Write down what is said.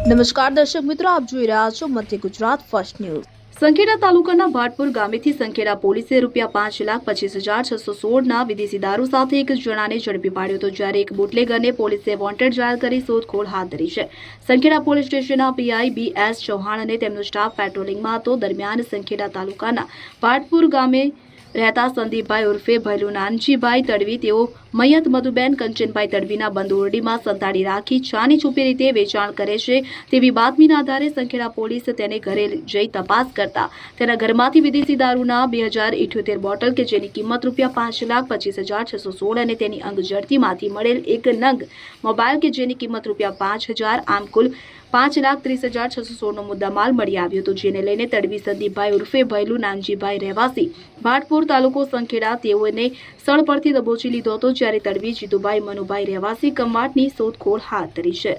નમસ્કાર દર્શક મિત્રો, આપ જોઈ રહ્યા છો મધ્ય ગુજરાત ફર્સ્ટ ન્યૂઝ। સંખેડા તાલુકાના ભાટપુર ગામેથી સંખેડા પોલીસે ₹5,25,616 ના વિદેશી દારૂ સાથે એક જણાને ઝડપી પાડ્યો હતો, જ્યારે એક બુટલેગરને પોલીસે વોન્ટેડ જાહેર કરી શોધખોળ હાથ ધરી છે। સંખેડા પોલીસ સ્ટેશનના પીઆઈ BS ચૌહાણ અને તેમનો સ્ટાફ પેટ્રોલિંગમાં હતો। દરમિયાન સંખેડા તાલુકાના ભાટપુર ગામે રહેતા સંદીપભાઈ ઉર્ફે ભૈલુ નાનજીભાઈ તડવી તેઓ મયત મધુબેન કંચનભાઈ તડવીના બંધ ઓરડીમાં સંતાડી રાખી છાની છુપી રીતે વેચાણ કરે છે તેવી બાતમીના આધારે સંખેડા પોલીસ તેને ઘરે જઈ તપાસ કરતા તેના ઘરમાંથી વિદેશી દારૂના 2078 બોટલ કે જેની કિંમત ₹5,25,616 અને તેની અંગ જડતીમાંથી મળેલ એક નંગ મોબાઈલ કે જેની કિંમત ₹5,000 આમ કુલ ₹5,30,616 નો મુદ્દામાલ મળી આવ્યો હતો, જેને લઈને તડવી સંદીપભાઈ ઉર્ફે ભૈલુ નાનજીભાઈ રહેવાસી ભાટપુર તાલુકો સંખેડા તેઓને સ્થળ પરથી દબોચી લીધો હતો, જ્યારે તડવી જીતુભાઈ મનુભાઈ રહેવાસી કમાટની શોધખોળ હાથ ધરી છે।